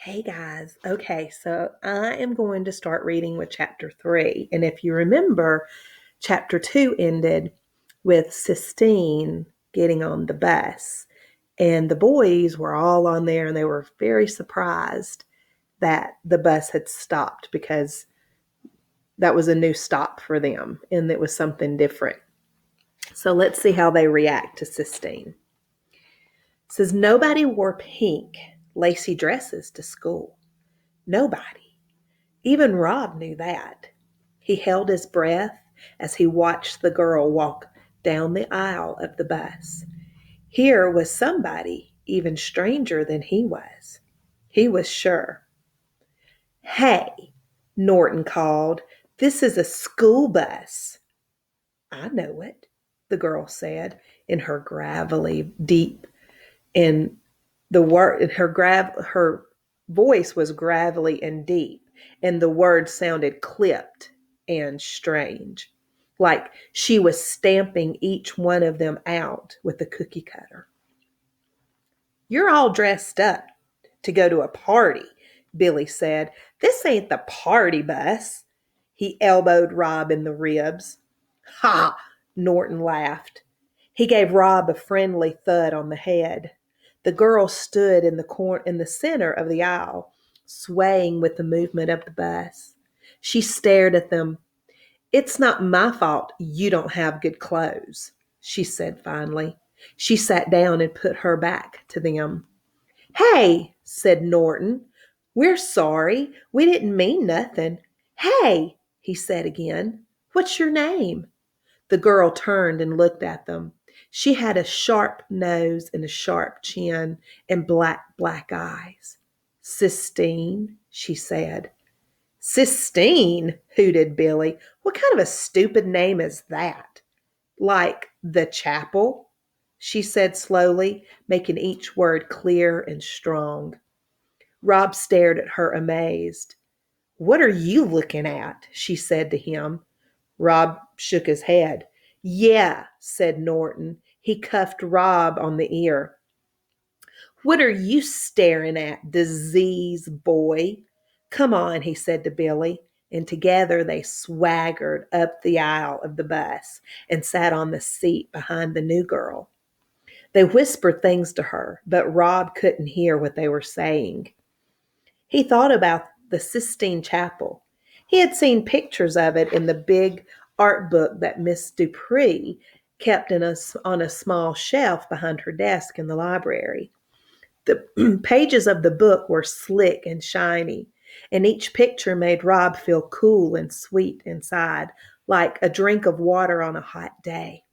Hey guys. Okay, so I am going to start reading with chapter 3. And if you remember, chapter 2 ended with Sistine getting on the bus. And the boys were all on there and they were very surprised that the bus had stopped because that was a new stop for them and it was something different. So let's see how they react to Sistine. It says nobody wore pink lacy dresses to school. Nobody. Even Rob knew that. He held his breath as he watched the girl walk down the aisle of the bus. Here was somebody even stranger than he was. He was sure. Hey, Norton called. This is a school bus. I know it, the girl said in her gravelly, deep, and her voice was gravelly and deep, and the words sounded clipped and strange, like she was stamping each one of them out with a cookie cutter. You're all dressed up to go to a party, Billy said. This ain't the party bus. He elbowed Rob in the ribs. Ha! Norton laughed. He gave Rob a friendly thud on the head. The girl stood in the center of the aisle, swaying with the movement of the bus. She stared at them. It's not my fault you don't have good clothes, she said finally. She sat down and put her back to them. Hey, said Norton. We're sorry. We didn't mean nothing. Hey, he said again. What's your name? The girl turned and looked at them. She had a sharp nose and a sharp chin and black eyes. Sistine, she said. Sistine, hooted Billy. What kind of a stupid name is that? Like the chapel, she said slowly, making each word clear and strong. Rob stared at her amazed. What are you looking at? She said to him. Rob shook his head. Yeah, said Norton. He cuffed Rob on the ear. What are you staring at, disease boy? Come on, he said to Billy, and together they swaggered up the aisle of the bus and sat on the seat behind the new girl. They whispered things to her, but Rob couldn't hear what they were saying. He thought about the Sistine Chapel. He had seen pictures of it in the big art book that Miss Dupree kept on a small shelf behind her desk in the library. The pages of the book were slick and shiny, and each picture made Rob feel cool and sweet inside, like a drink of water on a hot day.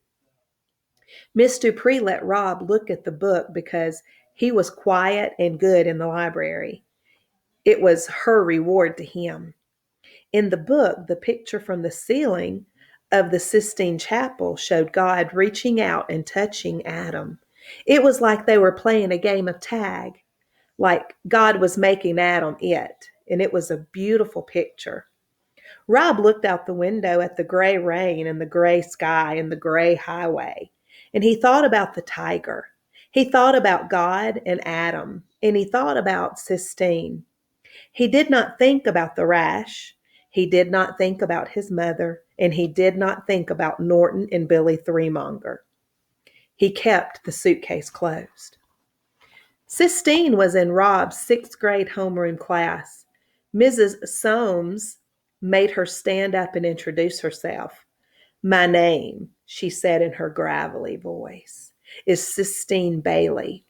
Miss Dupree let Rob look at the book because he was quiet and good in the library. It was her reward to him. In the book, the picture from the ceiling of the Sistine Chapel showed God reaching out and touching Adam. It was like they were playing a game of tag, like God was making Adam it, and it was a beautiful picture. Rob looked out the window at the gray rain and the gray sky and the gray highway, and he thought about the tiger. He thought about God and Adam, and he thought about Sistine. He did not think about the rash. He did not think about his mother, and he did not think about Norton and Billy Threemonger. He kept the suitcase closed. Sistine was in Rob's sixth grade homeroom class. Mrs. Soames made her stand up and introduce herself. My name, she said in her gravelly voice, is Sistine Bailey.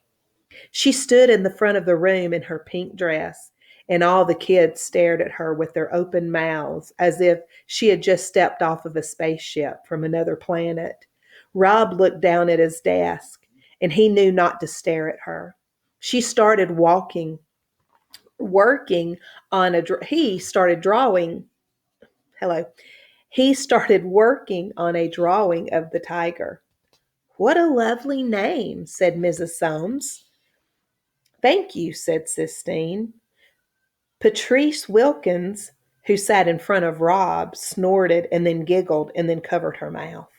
She stood in the front of the room in her pink dress, and all the kids stared at her with their open mouths as if she had just stepped off of a spaceship from another planet. Rob looked down at his desk, and he knew not to stare at her. She started working on he started drawing. Hello. He started working on a drawing of the tiger. What a lovely name, said Mrs. Soames. Thank you, said Sistine. Patrice Wilkins, who sat in front of Rob, snorted and then giggled and then covered her mouth.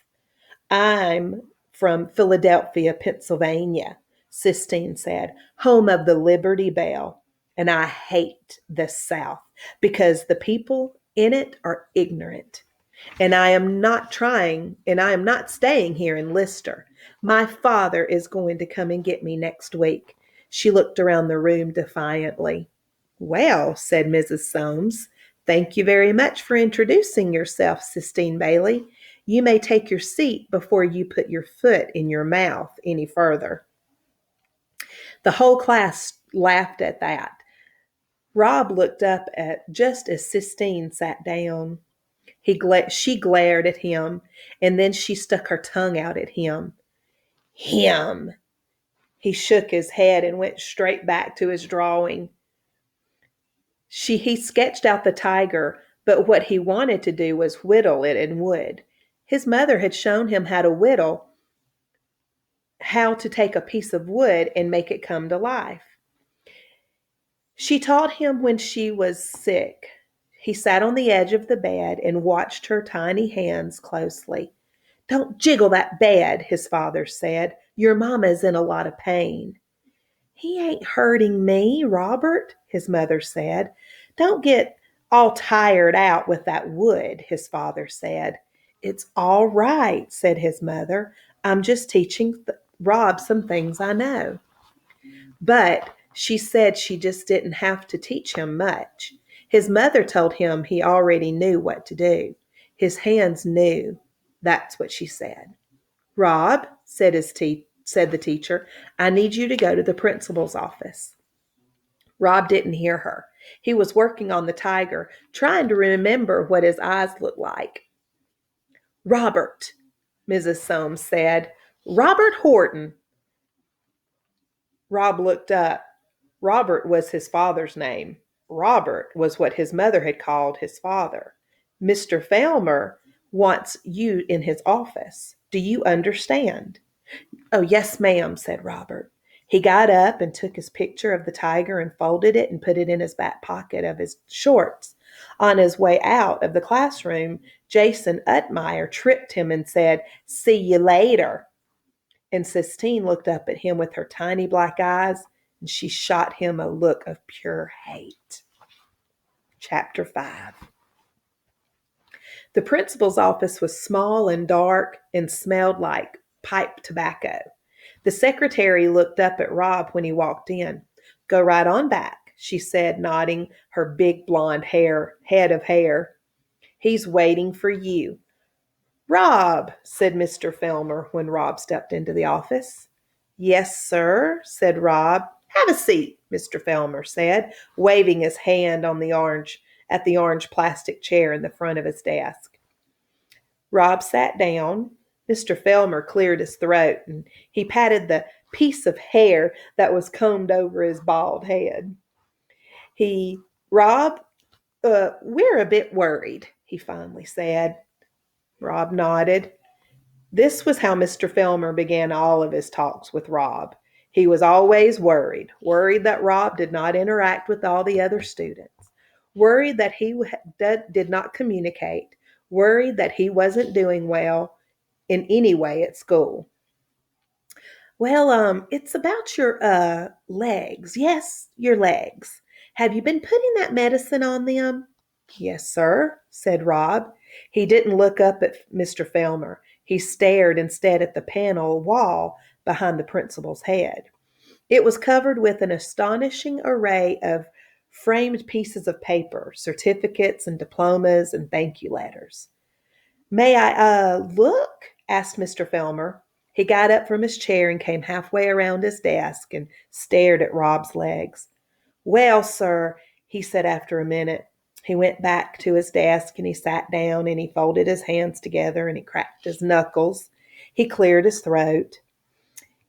I'm from Philadelphia, Pennsylvania, Sistine said, home of the Liberty Bell. and I hate the South because the people in it are ignorant. And I am not staying here in Lister. My father is going to come and get me next week." She looked around the room defiantly. "Well," said Mrs. Soames, "thank you very much for introducing yourself, Sistine Bailey. You may take your seat before you put your foot in your mouth any further." The whole class laughed at that. Rob looked up at just as Sistine sat down. She glared at him, and then she stuck her tongue out at him. Him! He shook his head and went straight back to his drawing. He sketched out the tiger, but what he wanted to do was whittle it in wood. His mother had shown him how to take a piece of wood and make it come to life. She taught him when she was sick. He sat on the edge of the bed and watched her tiny hands closely. "Don't jiggle that bed," his father said. "Your mama's in a lot of pain." "He ain't hurting me, Robert," his mother said. "Don't get all tired out with that wood," his father said. "It's all right," said his mother. "I'm just teaching Rob some things I know." But she said she just didn't have to teach him much. His mother told him he already knew what to do. His hands knew. That's what she said. "Rob," said the teacher, "I need you to go to the principal's office." Rob didn't hear her. He was working on the tiger, trying to remember what his eyes looked like. "Robert," Mrs. Soames said. "Robert Horton." Rob looked up. Robert was his father's name. Robert was what his mother had called his father. "Mr. Felmer wants you in his office. Do you understand?" "Oh, yes, ma'am," said Robert. He got up and took his picture of the tiger and folded it and put it in his back pocket of his shorts. On his way out of the classroom, Jason Utmeyer tripped him and said, "See you later." And Sistine looked up at him with her tiny black eyes, and she shot him a look of pure hate. Chapter 5. The principal's office was small and dark and smelled like pipe tobacco. The secretary looked up at Rob when he walked in. "Go right on back," she said, nodding her big blonde head of hair. "He's waiting for you." "Rob," said Mr. Felmer when Rob stepped into the office. "Yes, sir," said Rob. "Have a seat," Mr. Felmer said, waving his hand at the orange plastic chair in the front of his desk. Rob sat down. Mr. Felmer cleared his throat, and he patted the piece of hair that was combed over his bald head. "Rob, we're a bit worried," he finally said. Rob nodded. This was how Mr. Felmer began all of his talks with Rob. He was always worried that Rob did not interact with all the other students, worried that he did not communicate, worried that he wasn't doing well in any way at school. "Well, it's about your legs. Yes, your legs. Have you been putting that medicine on them?" "Yes, sir," said Rob. He didn't look up at Mr. Felmer. He stared instead at the panel wall behind the principal's head. It was covered with an astonishing array of framed pieces of paper, certificates and diplomas and thank you letters. "May I, look?" asked Mr. Felmer. He got up from his chair and came halfway around his desk and stared at Rob's legs. "Well, sir," he said after a minute. He went back to his desk and he sat down and he folded his hands together and he cracked his knuckles. He cleared his throat.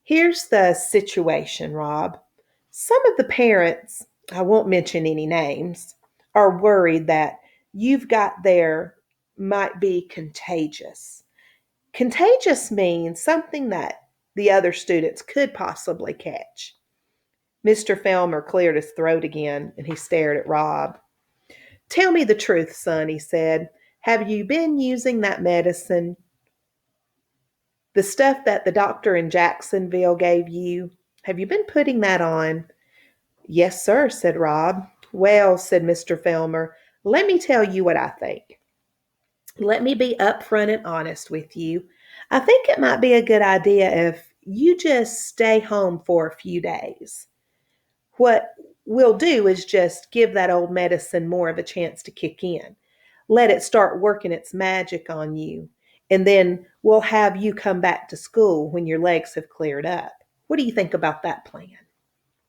"Here's the situation, Rob. Some of the parents, I won't mention any names, are worried that you've got there might be contagious. Contagious means something that the other students could possibly catch." Mr. Felmer cleared his throat again and he stared at Rob. "Tell me the truth, son," he said. "Have you been using that medicine? The stuff that the doctor in Jacksonville gave you? Have you been putting that on?" Yes, sir, said Rob. Well, said Mr. Felmer, let me tell you what I think. Let me be upfront and honest with you. I think it might be a good idea if you just stay home for a few days. What we'll do is just give that old medicine more of a chance to kick in. Let it start working its magic on you. And then we'll have you come back to school when your legs have cleared up. What do you think about that plan?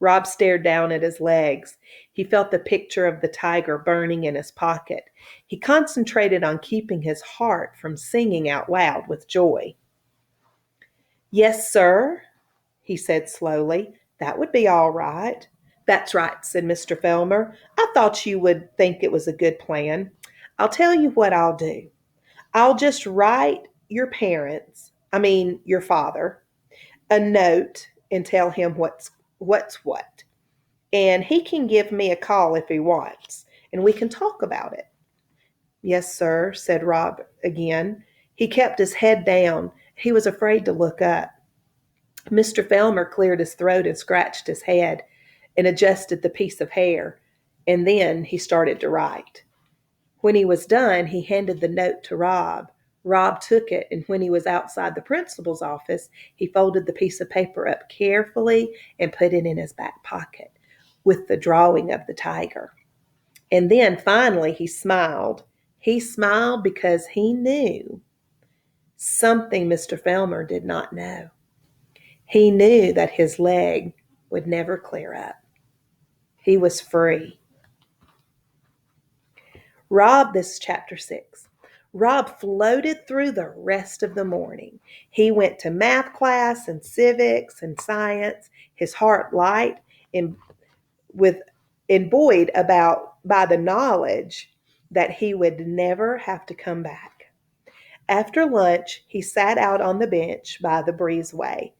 Rob stared down at his legs. He felt the picture of the tiger burning in his pocket. He concentrated on keeping his heart from singing out loud with joy. Yes, sir, he said slowly. That would be all right. That's right, said Mr. Felmer. I thought you would think it was a good plan. I'll tell you what I'll do. I'll just write your parents, your father, a note and tell him what's what. And he can give me a call if he wants, and we can talk about it. Yes, sir, said Rob again. He kept his head down. He was afraid to look up. Mr. Felmer cleared his throat and scratched his head and adjusted the piece of hair, and then he started to write. When he was done, he handed the note to Rob. Rob took it, and when he was outside the principal's office, he folded the piece of paper up carefully and put it in his back pocket with the drawing of the tiger. And then finally he smiled. He smiled because he knew something Mr. Felmer did not know. He knew that his leg would never clear up. He was free. This is chapter 6. Rob floated through the rest of the morning. He went to math class and civics and science, his heart light and with and buoyed about by the knowledge that he would never have to come back. After lunch, he sat out on the bench by the breezeway.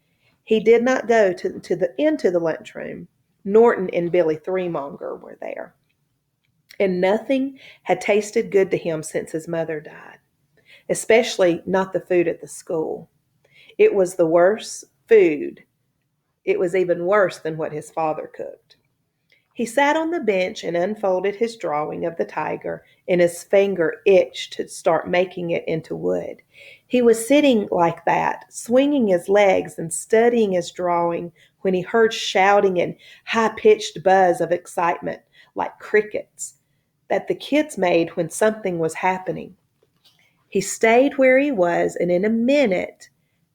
He did not go into the lunchroom. Norton and Billy Threemonger were there. And nothing had tasted good to him since his mother died, especially not the food at the school. It was the worst food. It was even worse than what his father cooked. He sat on the bench and unfolded his drawing of the tiger, and his finger itched to start making it into wood. He was sitting like that, swinging his legs and studying his drawing, when he heard shouting and high-pitched buzz of excitement, like crickets, that the kids made when something was happening. He stayed where he was, and in a minute,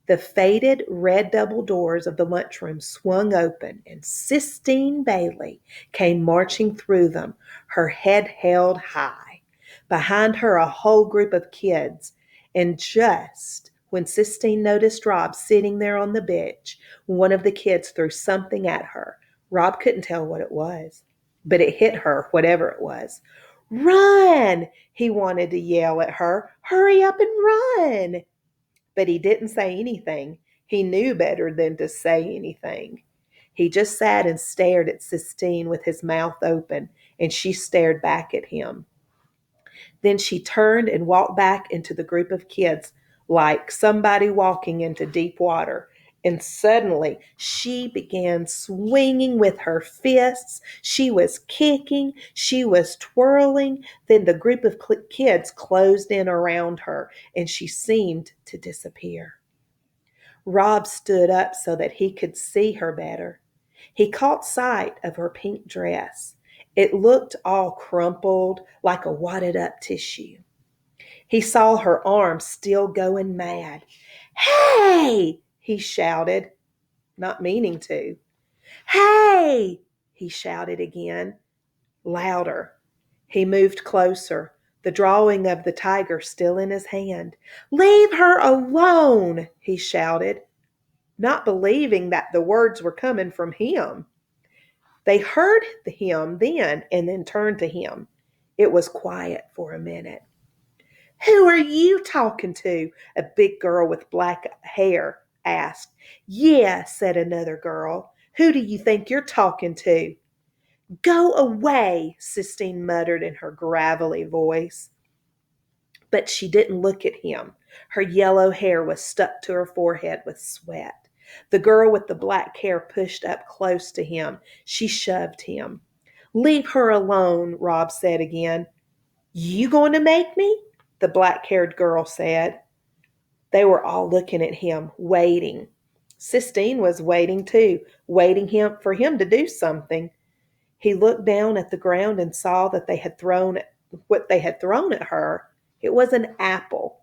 the faded red double doors of the lunchroom swung open, and Sistine Bailey came marching through them, her head held high. Behind her, a whole group of kids. And just when Sistine noticed Rob sitting there on the bench, one of the kids threw something at her. Rob couldn't tell what it was, but it hit her, whatever it was. Run! He wanted to yell at her. Hurry up and run! But he didn't say anything. He knew better than to say anything. He just sat and stared at Sistine with his mouth open, and she stared back at him. Then she turned and walked back into the group of kids like somebody walking into deep water. And suddenly she began swinging with her fists. She was kicking. She was twirling. Then the group of kids closed in around her, and she seemed to disappear. Rob stood up so that he could see her better. He caught sight of her pink dress. It looked all crumpled like a wadded up tissue. He saw her arms still going mad. Hey! He shouted, not meaning to. Hey! He shouted again, louder. He moved closer, the drawing of the tiger still in his hand. Leave her alone, he shouted, not believing that the words were coming from him. They heard him then and then turned to him. It was quiet for a minute. Who are you talking to? A big girl with black hair asked. Yeah, said another girl. Who do you think you're talking to? Go away, Sistine muttered in her gravelly voice. But she didn't look at him. Her yellow hair was stuck to her forehead with sweat. The girl with the black hair pushed up close to him. She shoved him. "Leave her alone," Rob said again. "You going to make me?" the black-haired girl said. They were all looking at him, waiting. Sistine was waiting too, waiting for him to do something. He looked down at the ground and saw that they had thrown what they had thrown at her. It was an apple.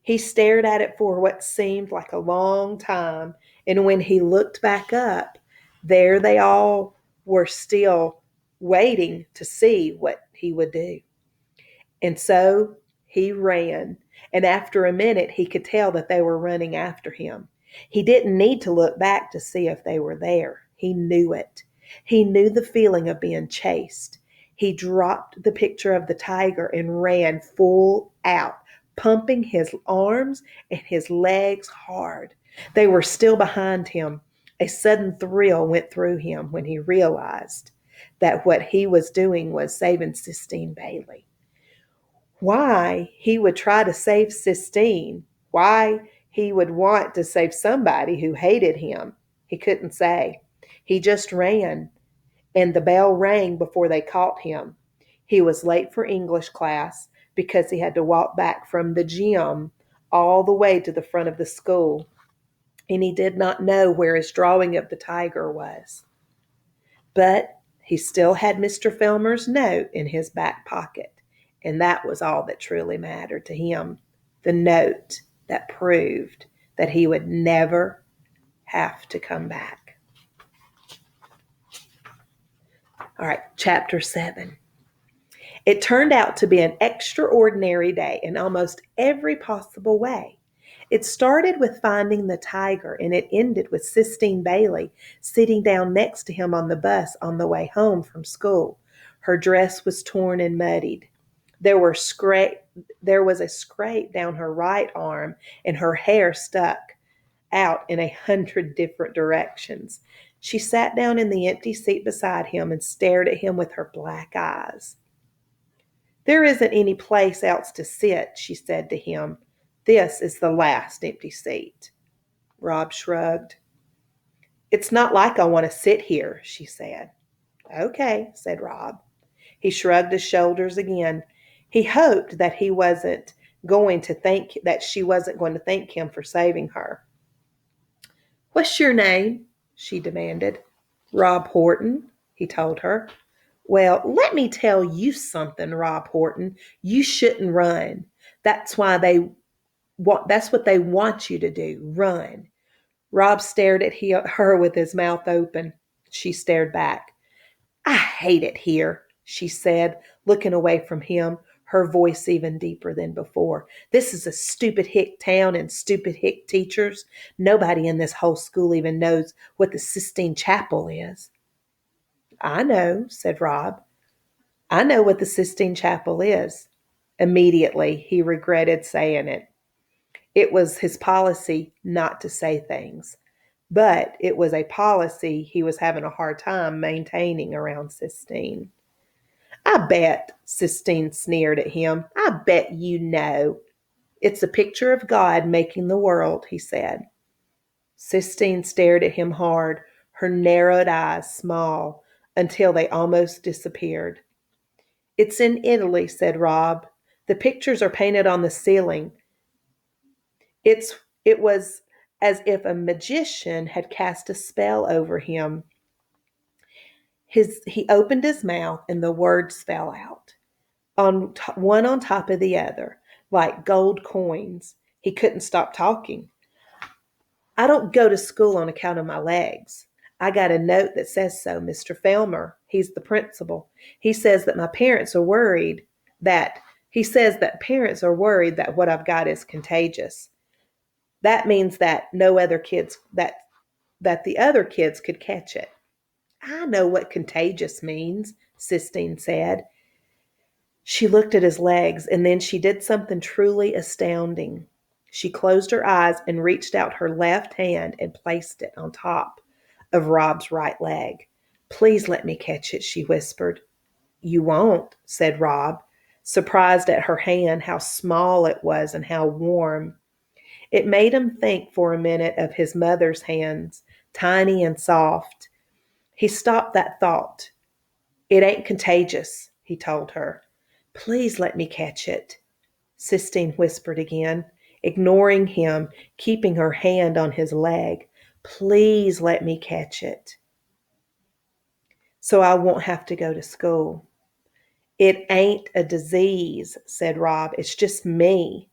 He stared at it for what seemed like a long time, and when he looked back up, there they all were still waiting to see what he would do. And so he ran, and after a minute he could tell that they were running after him. He didn't need to look back to see if they were there. He knew it. He knew the feeling of being chased. He dropped the picture of the tiger and ran full out, pumping his arms and his legs hard. They were still behind him. A sudden thrill went through him when he realized that what he was doing was saving Sistine Bailey. Why he would try to save Sistine, why he would want to save somebody who hated him, he couldn't say. He just ran, and the bell rang before they caught him. He was late for English class because he had to walk back from the gym all the way to the front of the school, and he did not know where his drawing of the tiger was. But he still had Mr. Felmer's note in his back pocket, and that was all that truly mattered to him. The note that proved that he would never have to come back. All right, chapter 7. It turned out to be an extraordinary day in almost every possible way. It started with finding the tiger, and it ended with Sistine Bailey sitting down next to him on the bus on the way home from school. Her dress was torn and muddied. There was a scrape down her right arm, and her hair stuck out in 100 different directions. She sat down in the empty seat beside him and stared at him with her black eyes. "There isn't any place else to sit," she said to him. "This is the last empty seat." Rob shrugged. "It's not like I want to sit here," she said. "Okay," said Rob. He shrugged his shoulders again. He hoped that she wasn't going to thank him for saving her. "What's your name?" she demanded. "Rob Horton," he told her. "Well, let me tell you something, Rob Horton. You shouldn't run. That's what they want you to do, run." Rob stared at her with his mouth open. She stared back. "I hate it here," she said, looking away from him, her voice even deeper than before. "This is a stupid hick town and stupid hick teachers. Nobody in this whole school even knows what the Sistine Chapel is." "I know," said Rob. "I know what the Sistine Chapel is." Immediately, he regretted saying it. It was his policy not to say things, but it was a policy he was having a hard time maintaining around Sistine. "I bet," Sistine sneered at him. "I bet you know. It's a picture of God making the world," he said. Sistine stared at him hard, her narrowed eyes small, until they almost disappeared. "It's in Italy," said Rob. "The pictures are painted on the ceiling." It was as if a magician had cast a spell over him. He opened his mouth and the words fell out, one on top of the other, like gold coins. He couldn't stop talking. "I don't go to school on account of my legs. I got a note that says so. Mr. Felmer, he's the principal. He says that parents are worried that what I've got is contagious. That means that no other kids that the other kids could catch it." "I know what contagious means," Sistine said. She looked at his legs, and then she did something truly astounding. She closed her eyes and reached out her left hand and placed it on top of Rob's right leg. "Please let me catch it," she whispered. "You won't," said Rob, surprised at her hand, how small it was and how warm. It made him think for a minute of his mother's hands, tiny and soft. He stopped that thought. It ain't contagious, he told her. Please let me catch it, Sistine whispered again, ignoring him, keeping her hand on his leg. Please let me catch it, so I won't have to go to school. It ain't a disease, said Rob. It's just me.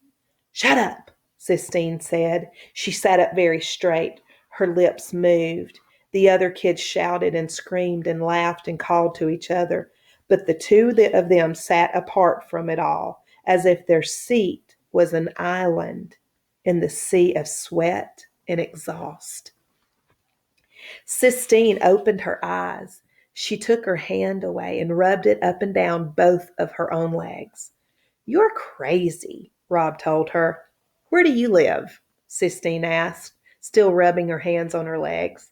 Shut up, Sistine said. She sat up very straight. Her lips moved. The other kids shouted and screamed and laughed and called to each other, but the two of them sat apart from it all, as if their seat was an island in the sea of sweat and exhaust. Sistine opened her eyes. She took her hand away and rubbed it up and down both of her own legs. You're crazy, Rob told her. Where do you live? Sistine asked, still rubbing her hands on her legs.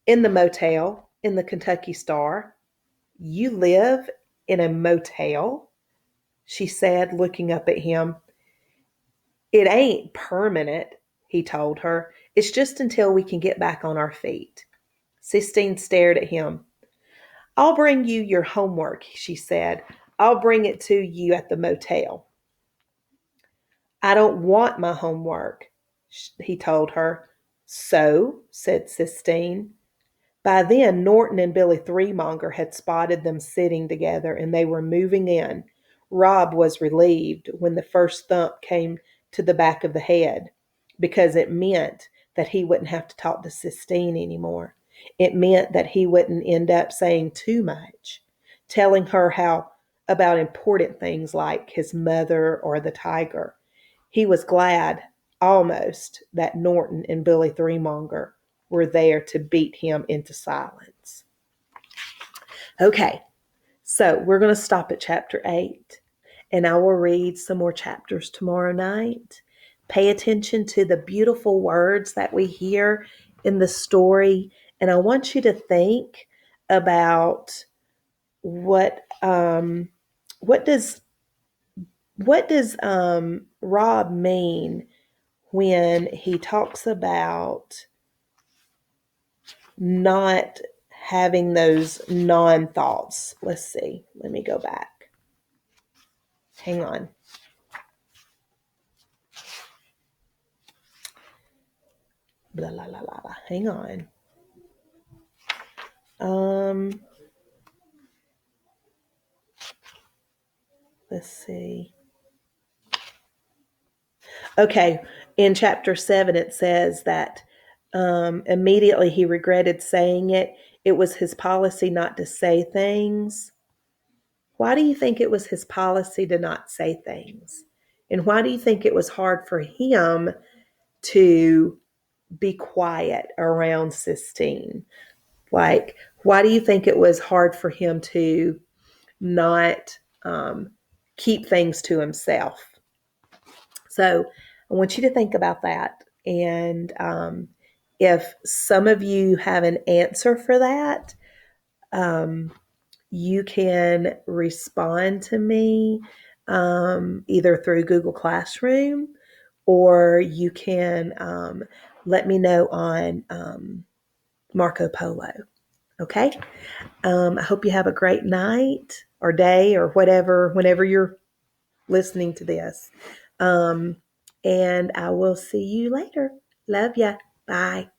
In the motel, in the Kentucky Star. You live in a motel? She said, looking up at him. It ain't permanent, he told her. It's just until we can get back on our feet. Sistine stared at him. I'll bring you your homework, she said. I'll bring it to you at the motel. I don't want my homework, he told her. So, said Sistine. By then, Norton and Billy Threemonger had spotted them sitting together, and they were moving in. Rob was relieved when the first thump came to the back of the head, because it meant that he wouldn't have to talk to Sistine anymore. It meant that he wouldn't end up saying too much, telling her how about important things like his mother or the tiger. He was glad, almost, that Norton and Billy Threemonger were there to beat him into silence. Okay, so we're going to stop at chapter 8, and I will read some more chapters tomorrow night. Pay attention to the beautiful words that we hear in the story, and I want you to think about what does Rob mean when he talks about not having those non-thoughts. Let's see. Let me go back. Hang on. Blah, blah, blah, blah, blah. Hang on. Let's see. Okay. In chapter 7, it says that immediately he regretted saying it. It was his policy not to say things. Why do you think it was his policy to not say things? And why do you think it was hard for him to be quiet around Sistine? Like, why do you think it was hard for him to not keep things to himself? So I want you to think about that. And if some of you have an answer for that, you can respond to me either through Google Classroom, or you can let me know on Marco Polo. Okay? I hope you have a great night or day or whatever, whenever you're listening to this. And I will see you later. Love ya. Bye.